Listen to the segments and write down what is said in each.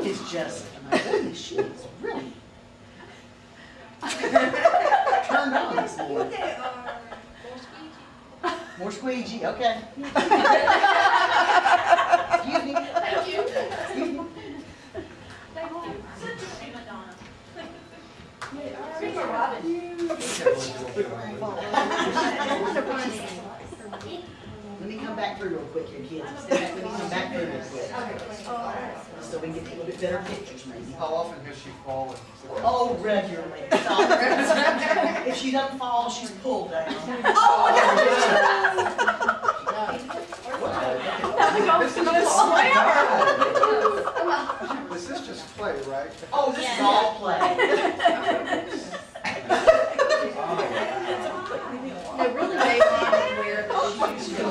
is Jessica. My goodness, she is really turned on this morning. They are More squeegee, okay. Excuse me. Thank you. Excuse me. Thank you. Madonna. Let me come back through real quick here, kids. Let me come back through real quick. So we can get a little bit better pictures, maybe. How often has she fallen? Oh, regularly. If she doesn't fall, she's pulled down. This is just play, right? Oh, this is all play. They really made me aware that she used to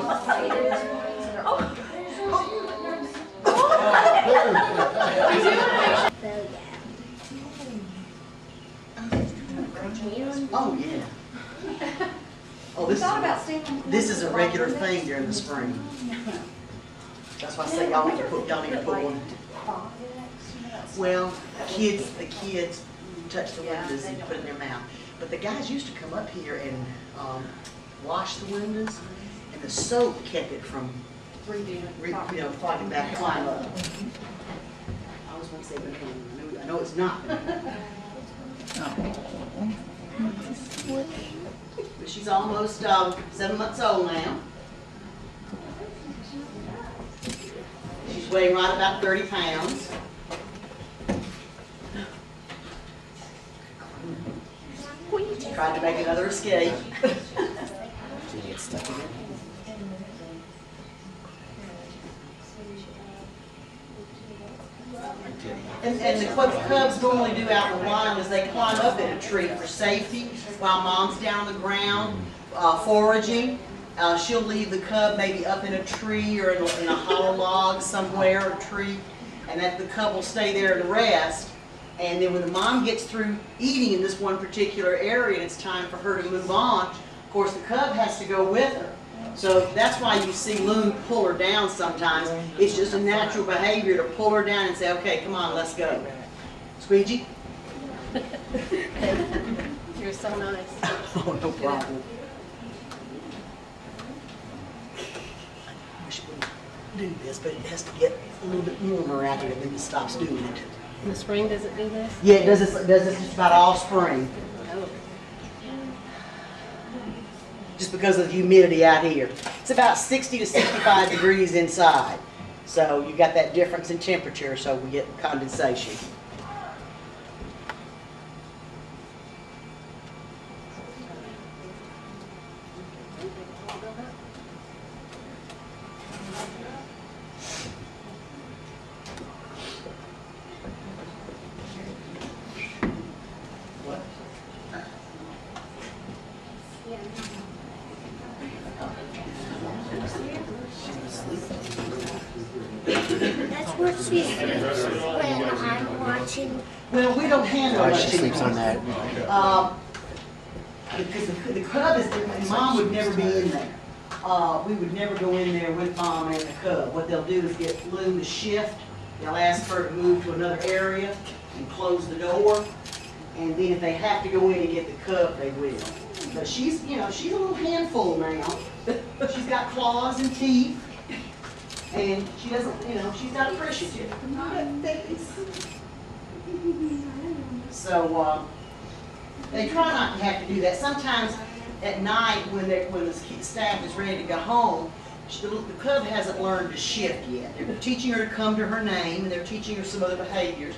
Oh, yeah. Oh, this is a regular thing during the spring. That's why I say y'all need to put one. Well, the kids touch the windows and put it in their mouth. But the guys used to come up here and wash the windows, and the soap kept it from, fogging back, climb up. I was going to say banana. I know it's not. But she's almost 7 months old now. She's weighing right about 30 pounds. Tried to make another escape. She gets stuck in it. And what the cubs normally do out in the wild is they climb up in a tree for safety while mom's down on the ground foraging. She'll leave the cub maybe up in a tree or in a hollow log somewhere, a tree, and that the cub will stay there and rest. And then when the mom gets through eating in this one particular area and it's time for her to move on, of course the cub has to go with her. So that's why you see Loon pull her down sometimes. It's just a natural behavior to pull her down and say, okay, come on, let's go. Squeegee? You're so nice. Oh, no problem. I wish it wouldn't do this, but it has to get a little bit warmer out here and then it stops doing it. In the spring, does it do this? Yeah, it does this just about all spring. Oh. Just because of the humidity out here. It's about 60 to 65 degrees inside. So you got that difference in temperature, so we get condensation. That's what she sleeps when I'm watching. Well, we don't handle Oh, much she sleeps on that. Because the cub is there, and mom would never be in there. We would never go in there with mom and the cub. What they'll do is get Loon to shift. They'll ask her to move to another area and close the door. And then if they have to go in and get the cub, they will. But she's, she's a little handful now. She's got claws and teeth. And she doesn't, she's not appreciative. So they try not to have to do that. Sometimes at night when the staff is ready to go home, the cub hasn't learned to shift yet. They're teaching her to come to her name, and they're teaching her some other behaviors,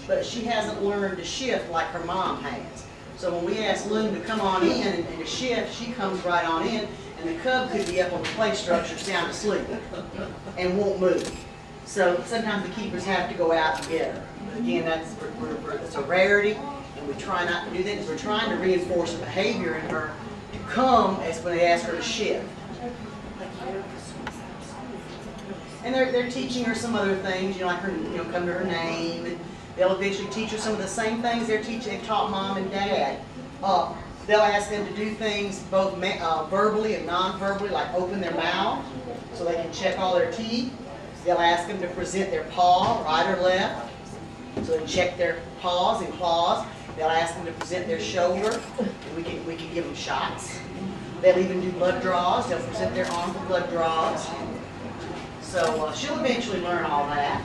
but she hasn't learned to shift like her mom has. So when we ask Loon to come on in and to shift, she comes right on in, and the cub could be up on the play structure sound asleep and won't move. So sometimes the keepers have to go out and get her. Again, that's a rarity, and we try not to do that because we're trying to reinforce a behavior in her to come as when they ask her to shift. And they're teaching her some other things, like her, come to her name, and they'll eventually teach her some of the same things they've taught mom and dad. They'll ask them to do things both verbally and non-verbally, like open their mouth so they can check all their teeth. They'll ask them to present their paw, right or left. So they check their paws and claws. They'll ask them to present their shoulder, and we can give them shots. They'll even do blood draws. They'll present their arm for blood draws. So she'll eventually learn all that.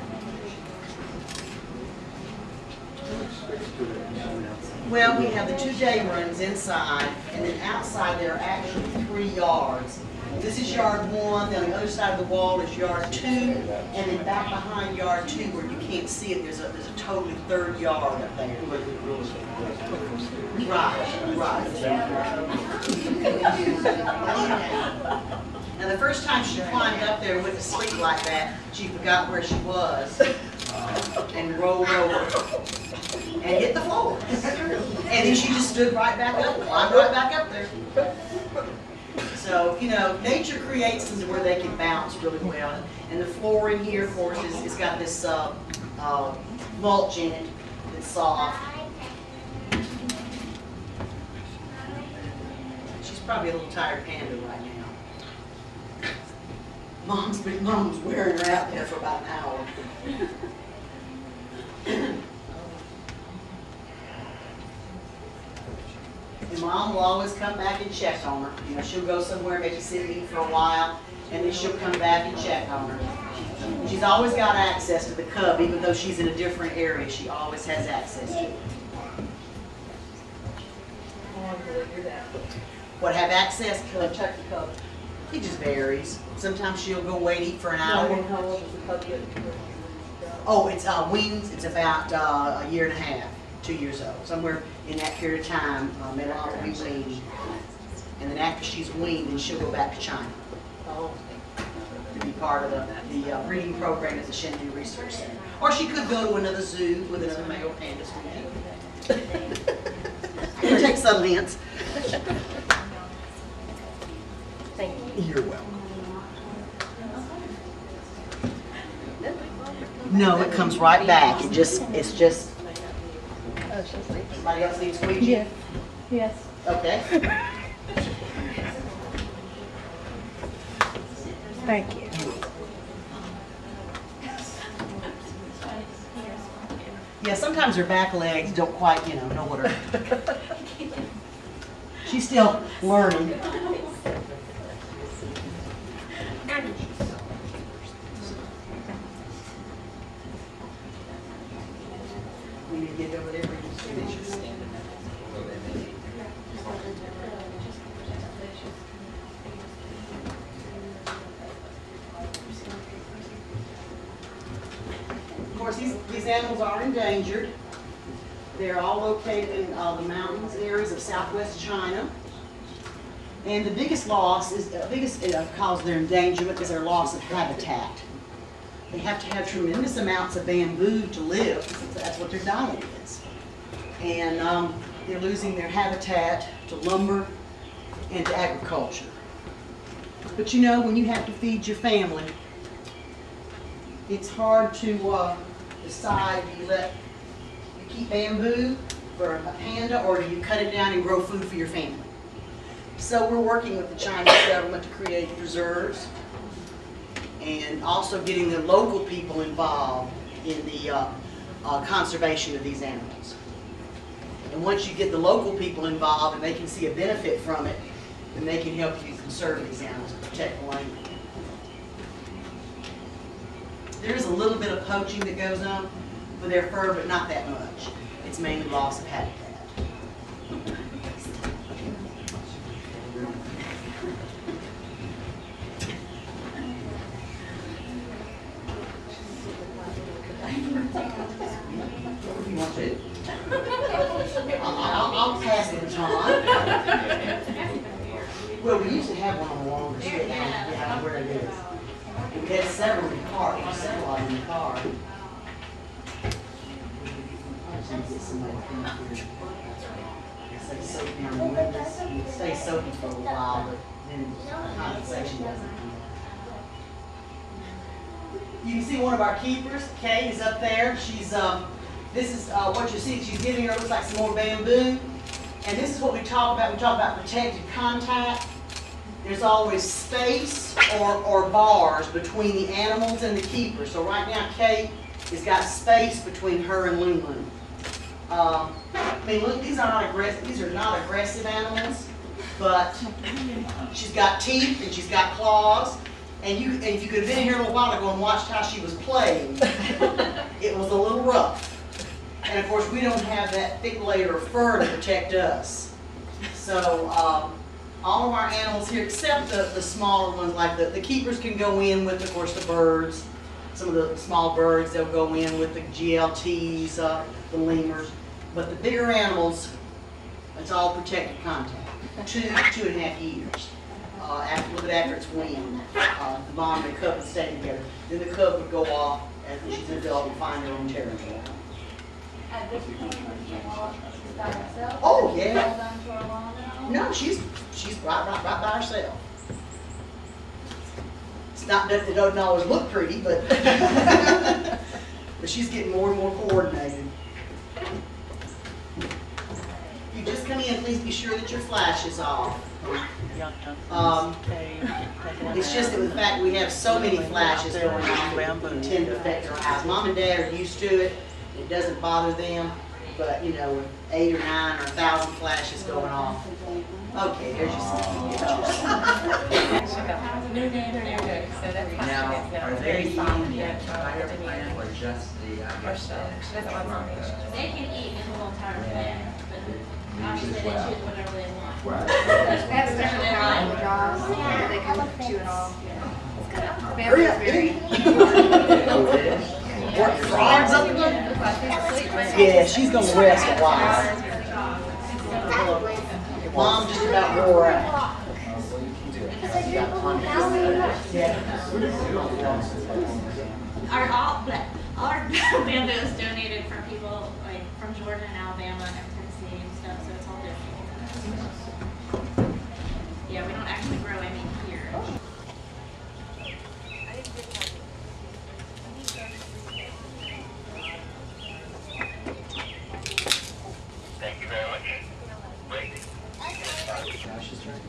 Well, we have the 2-day runs inside, and then outside there are actually 3 yards. This is yard 1, then on the other side of the wall is yard 2, and then back behind yard 2 where you can't see it, there's a totally 3rd yard up there. Right. Now the first time she climbed up there and went to sleep like that, she forgot where she was and rolled over and hit the floor. And then she just stood right back up, climbed right back up there. So, you know, nature creates them to where they can bounce really well. And the floor in here, of course, it's got this mulch in it that's soft. She's probably a little tired panda right now. Mom's wearing her out there for about an hour. And Mom will always come back and check on her. You know, she'll go somewhere, maybe sit and eat for a while, and then she'll come back and check on her. She's always got access to the cub, even though she's in a different area. She always has access to it. How long do they do that? What, have access? Will they check the cub? It just varies. Sometimes she'll go away and eat for an No, I hour. mean, how old does the cub get? Oh, it's weans. It's about a year and a half, 2 years old. Somewhere in that period of time, Melon will be weaned. And then after she's weaned, then she'll go back to China Oh. to be part of the breeding program at the Shendu Research Center. Or she could go to another zoo with another male panda species. Take some hints. Thank you. You're welcome. No, it comes right back. It's just. Somebody else needs squeegee? Yes. Yes. Okay. Thank you. Yeah, sometimes her back legs don't quite, know what her. She's still learning. We need to get over there. Of course, these animals are endangered. They're all located in the mountains areas of southwest China. And the biggest cause of their endangerment is their loss of habitat. They have to have tremendous amounts of bamboo to live. That's what their diet is. And they're losing their habitat to lumber and to agriculture. But you know, when you have to feed your family, it's hard to decide, do you keep bamboo for a panda, or do you cut it down and grow food for your family? So we're working with the Chinese government to create preserves and also getting the local people involved in the conservation of these animals. And once you get the local people involved and they can see a benefit from it, then they can help you conserve these animals and protect the land. There is a little bit of poaching that goes on for their fur, but not that much. It's mainly loss of habitat. You want to? I'll pass it on. Well, we used to have one on the longer strip. Yeah, where it is. We had several in the car. We had several of them in the car. Get somebody to come up here. Stay soaked down the windows. Stay soaking for a while, but then condensation doesn't come. You can see one of our keepers, Kate, is up there. She's this is what you see. She's giving her, looks like some more bamboo. And this is what we talk about. We talk about protected contact. There's always space or bars between the animals and the keeper. So right now, Kate has got space between her and Lulu. I mean, look, these are not aggressive animals, but she's got teeth and she's got claws. And if you could have been here a little while ago and watched how she was playing, it was a little rough. And of course, we don't have that thick layer of fur to protect us. So all of our animals here, except the smaller ones, like the keepers can go in with, of course, the birds. Some of the small birds, they'll go in with the GLTs, the lemurs. But the bigger animals, it's all protected contact. 2.5 years. A little bit after it's weaned, the mom and the cub would stay together. Then the cub would go off after she's an adult and find her own territory. At this point, by herself? Oh, yeah. Hold on for a while now? No, she's right by herself. It's not that it doesn't always look pretty, but but she's getting more and more coordinated. If you just come in, please be sure that your flash is off. It's just that with the fact we have so many flashes going on, it tend to affect our eyes. Mom and Dad are used to it. It doesn't bother them, but you know, with 8 or 9 or 1,000 flashes going off. Okay, there's your pictures. Now, are they eating the entire plant or just the, I guess, They can eat the whole entire plant, but obviously they choose whatever they want. They have special power in the jaws. They can chew it all. Hurry up, Work your arms up. Yeah, she's gonna rest a while. Mom just about wore out. Our bamboo is donated from people like from Jordan and Alabama and Tennessee and stuff, so it's all different. Yeah, we don't actually grow any here. Thank you very much. Wait. Josh's turn.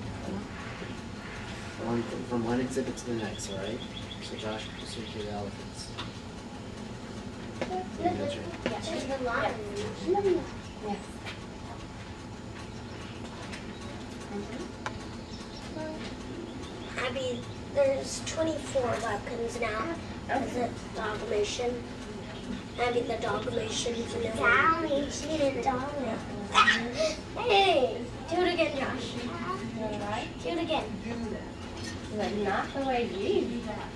From one exhibit to the next, all right? So Josh, proceed to the elephants. There's the lion. Yes. Abby, there's 24 Lepkins now. Is it Dalmatian? Abby, the Dalmatians. Dalmatian. Hey, do it again, Josh. Do it again. But not the way you do that.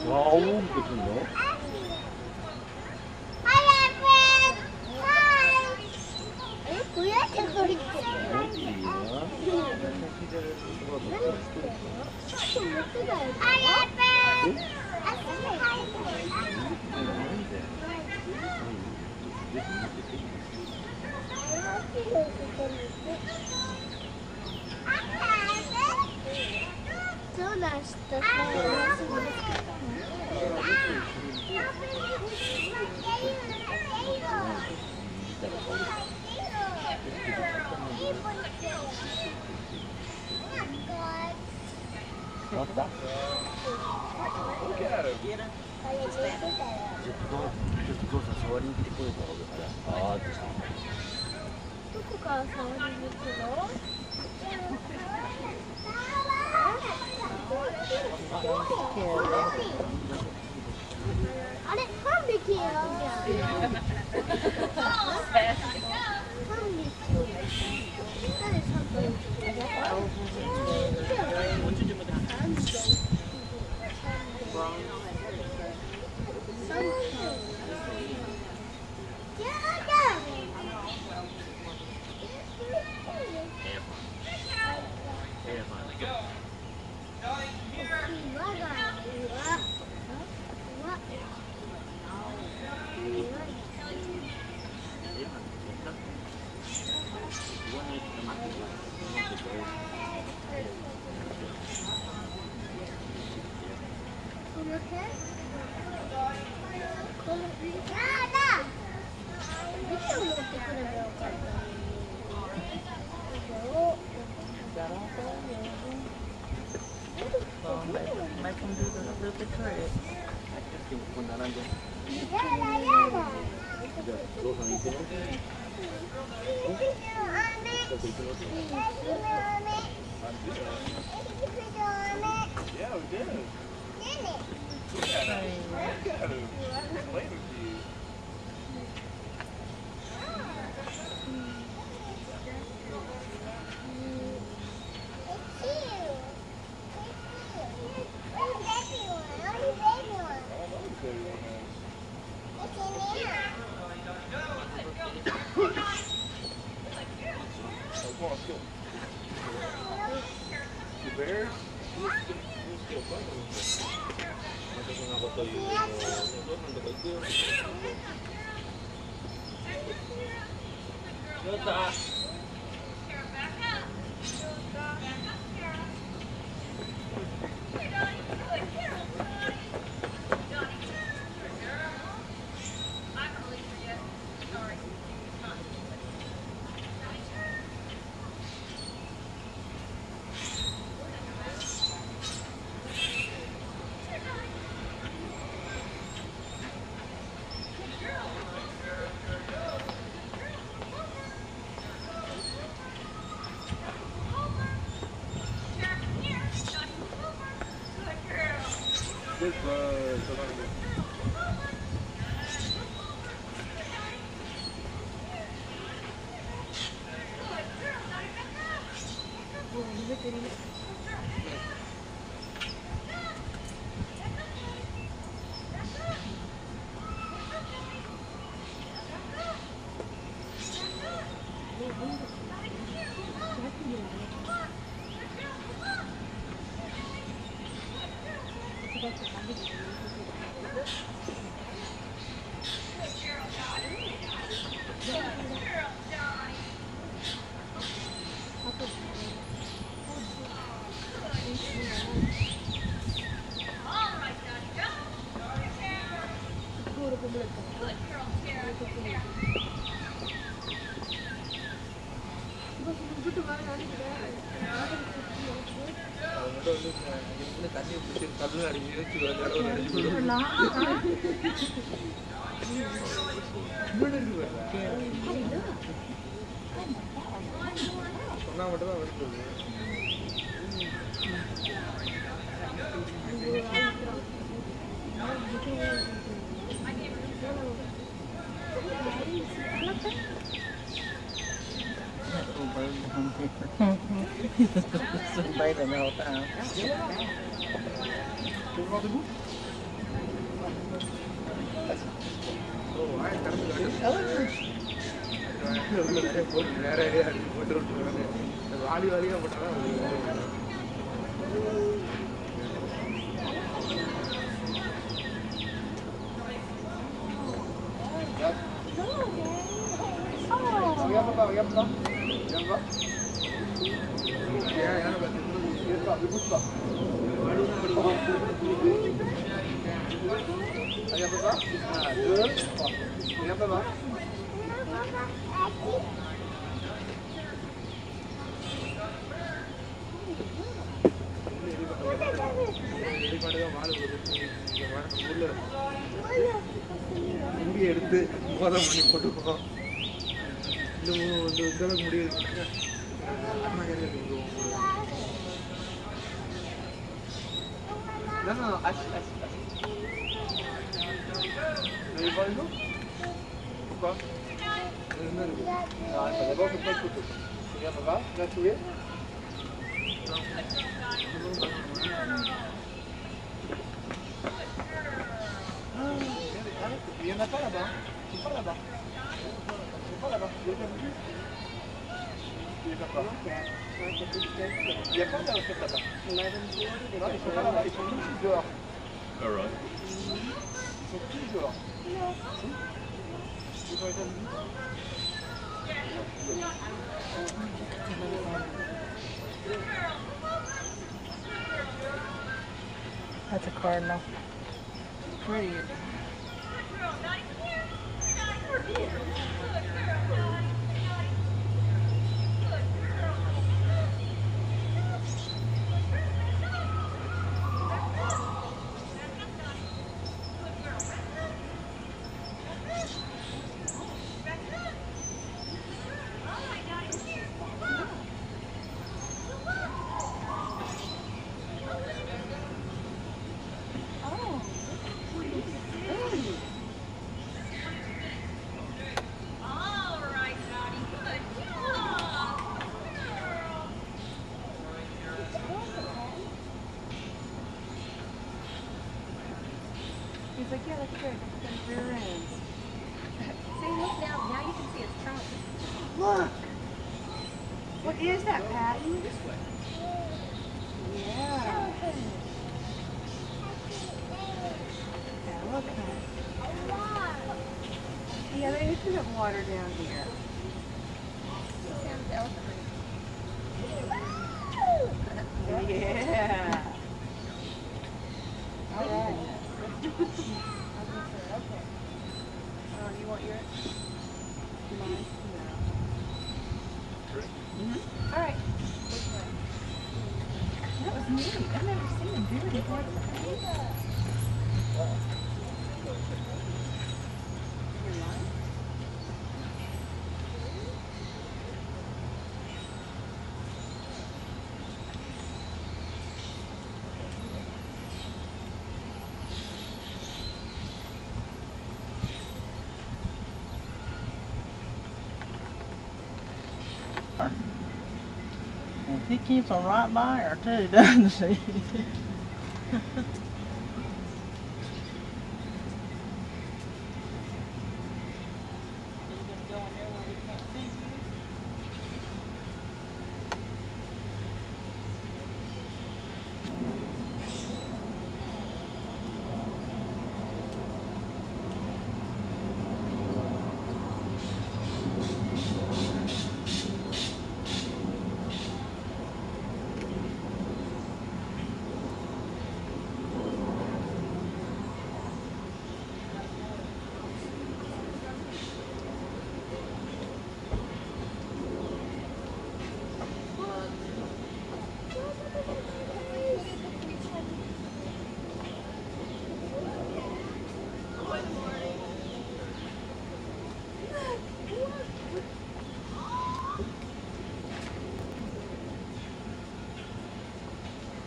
와, 어우, 미쳤네. 나왔다? 그거 사와리 입고 있다. 아, 참. どこから触りに行くの？あれ、3匹いるじゃん。on there. Just bathing the whole time. முடி எடுத்து கோதம் பண்ணி போட்டுக்கோ. இந்த அளவுக்கு முடி எடுத்து non, non, assis. Vous voulez voir les autres? Pourquoi? Non, d'abord, je prends une photo. Regarde, papa, là, tu es? Il n'y en a pas là-bas. Ils sont pas là-bas. Ils sont pas là-bas. Il y a pas. Il n'y a pas. Il n'y a pas de recette là-bas. Non, ils sont pas là-bas. Ils sont tous dehors. All right. Ils sont tous dehors. Ils sont établis. That's a cardinal. Pretty. He's like, yeah, that's good. That's good rear ends. See, look now you can see his trunk. Look! What is that, Patton? This way. Yeah. Yeah, look. Yeah, they used to have water down here. Yeah. All right. Okay. Oh, you want yours? Mine? No. All right. Which way? That was neat. I've never seen him do it before. Your line? He keeps them right by her too, doesn't he?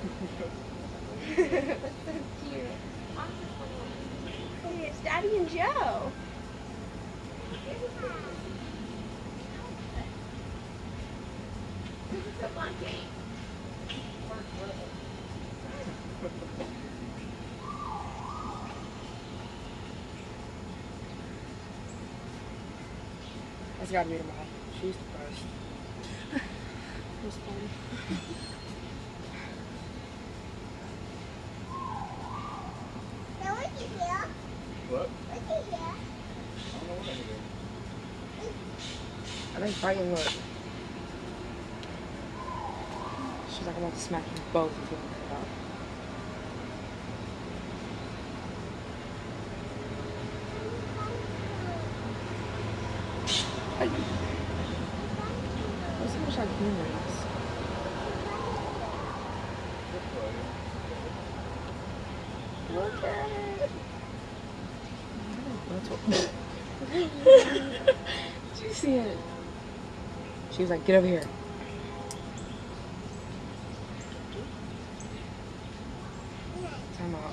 That's so cute. Hey, it's Daddy and Joe. Come on, Kate. That's gotta be the mom. She's the first. It's funny. What? I think fighting look. She's like, I'm about to smack you both if you don't get it out. That's so much like humans. Look at it. Did you see it? She was like, get over here. Time out.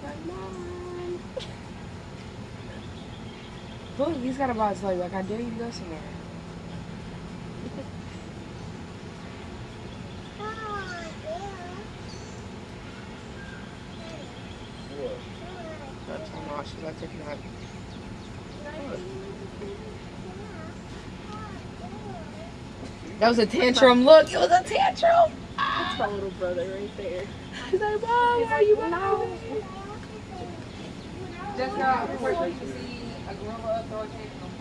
Like, Mom. Look, he's got a box like, I dare you to go somewhere. That's time out. She's like taking that. That was a tantrum. Look, it was a tantrum. That's my little brother right there. He's like, Mom, why are you behind me? Just now, before you see a gorilla throw a tantrum.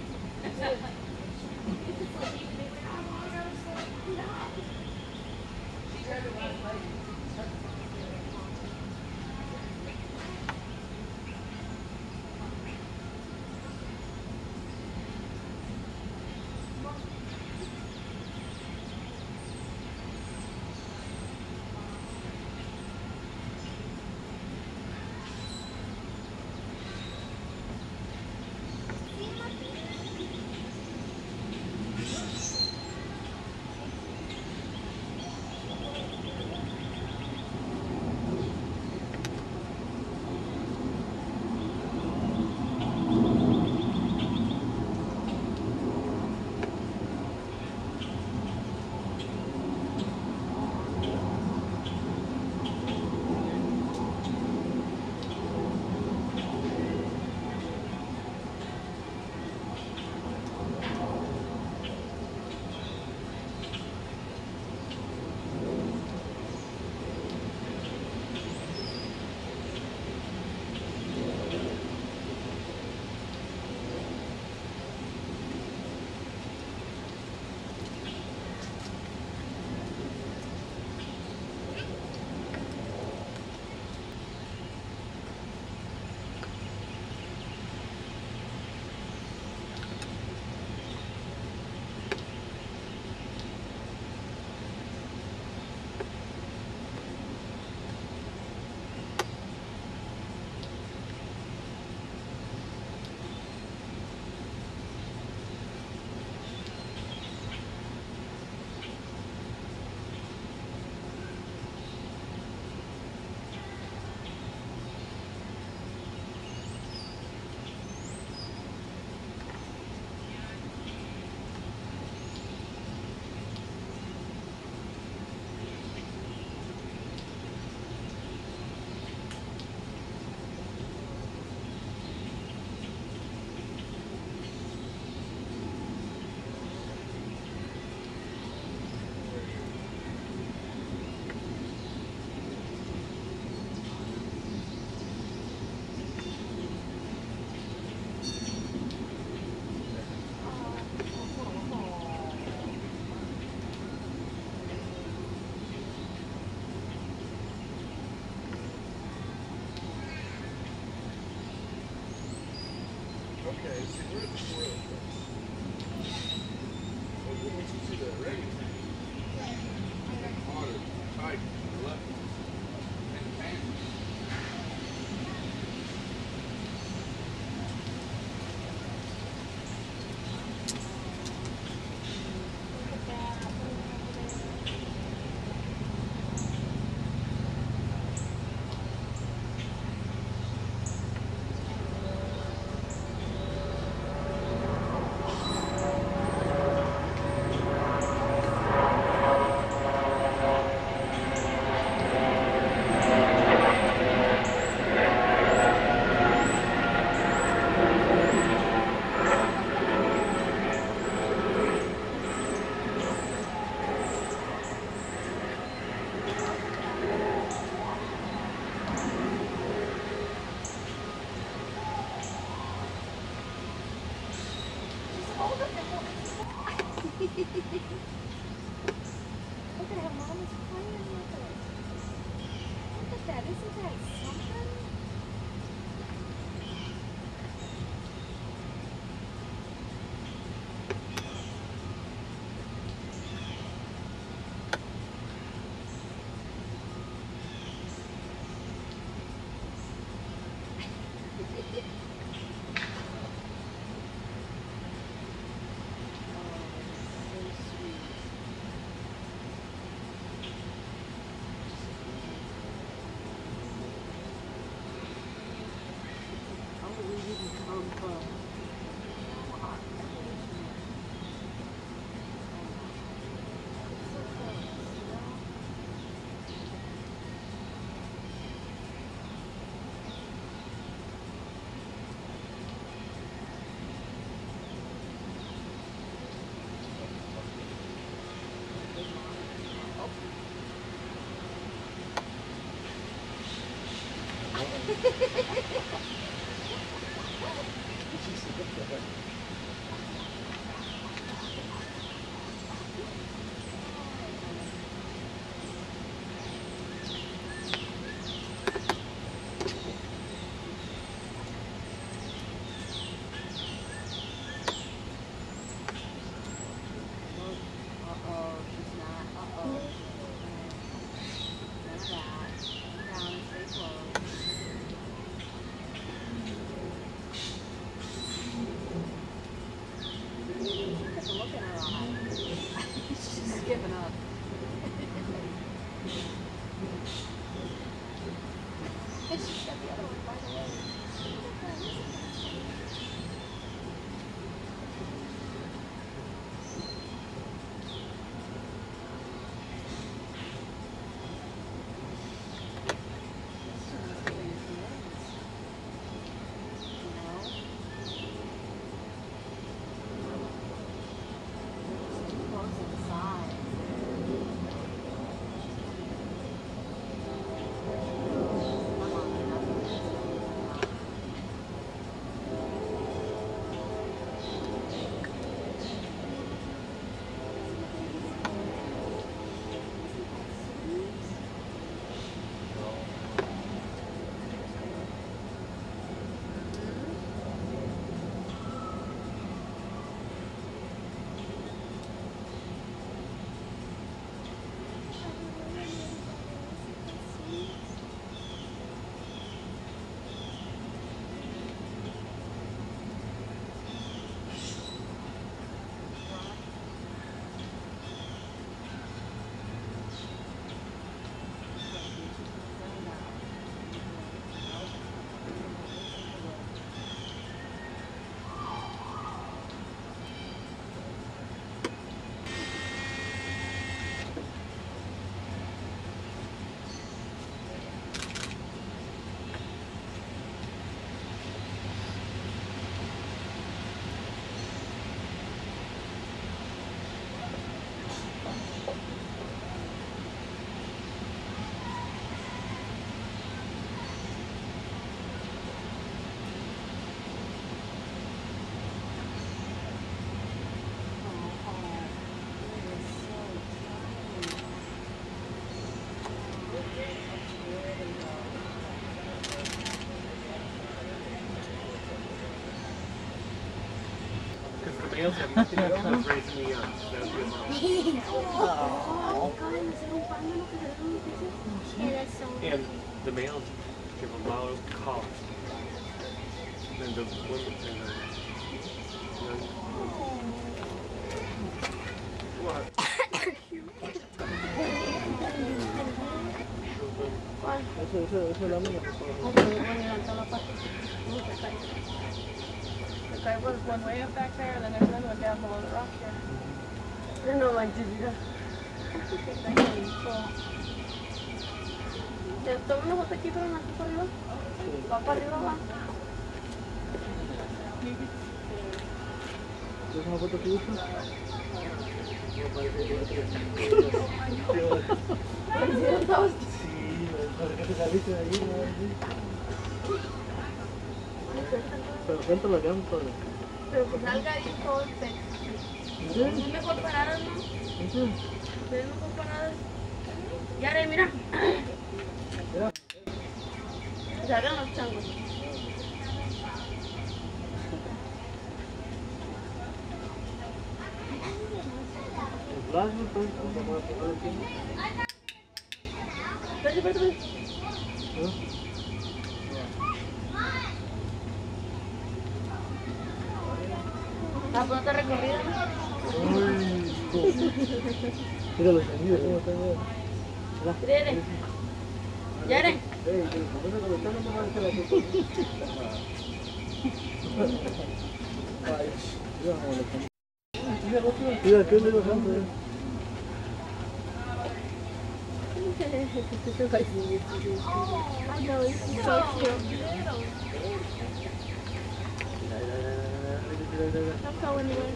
Okay, see, where did the squirrel go? Well, when you see the orangutan, otter, tiger, leopard, and panther. Look at how mom is playing with it. Look at that. Isn't that something? males have nothing to do with raising the young. So that's good mom. And the males give a loud call. And the women and what? Eso lo mío. There was one way up back there, and then there's another one down below the rock here. No, like, did you ¿te tomas una foto aquí, pero no aquí por arriba? ¿Va para arriba va? ¿Tienes una foto que Sí, saliste de ahí, pero cuéntalo acá un poco. Pero que salga ahí todo el texto. Es mejor parada, ¿no? Es mejor parada. Yare, mira. Salgan los changos. Espérate. ¿La puerta recorrida? Mira los sonidos, cómo están. Yare. Yare. Mira, ¿qué le vas a hacer? I know, it's so cute. Don't go anywhere.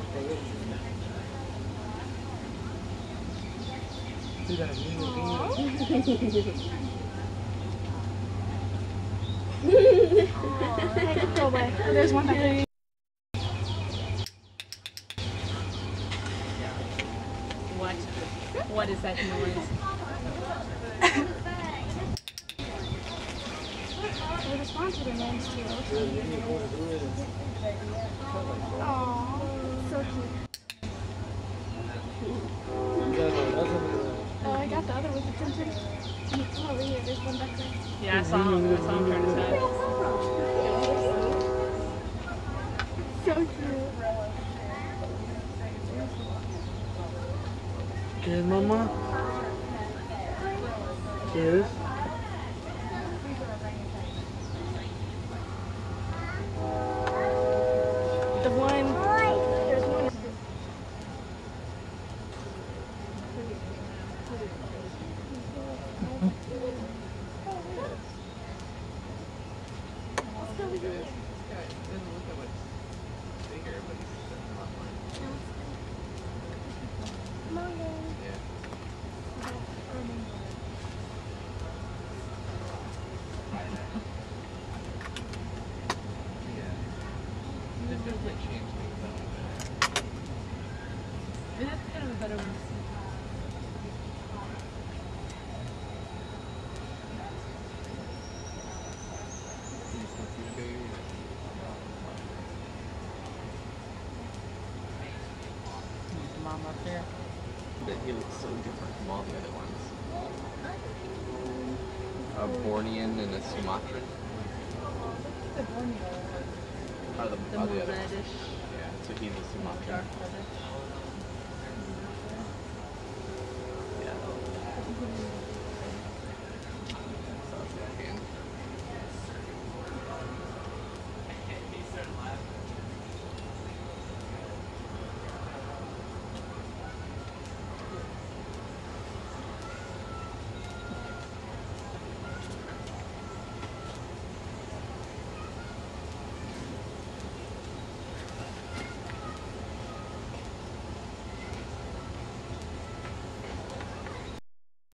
Go away. There's one back there. What is that noise? They respond to their names too. Aww, so cute. Oh, I got the other with attention. Oh, over here, there's one back there. Yeah, I saw him. I saw him turn his head. So cute. ¿Qué es, mamá? ¿Qué es? The one, there's one. Mom up there. But he looks so different from all the other ones. A Bornean and a Sumatran. Are the other? reddish. Yeah, so he's a Sumatran. Dark reddish.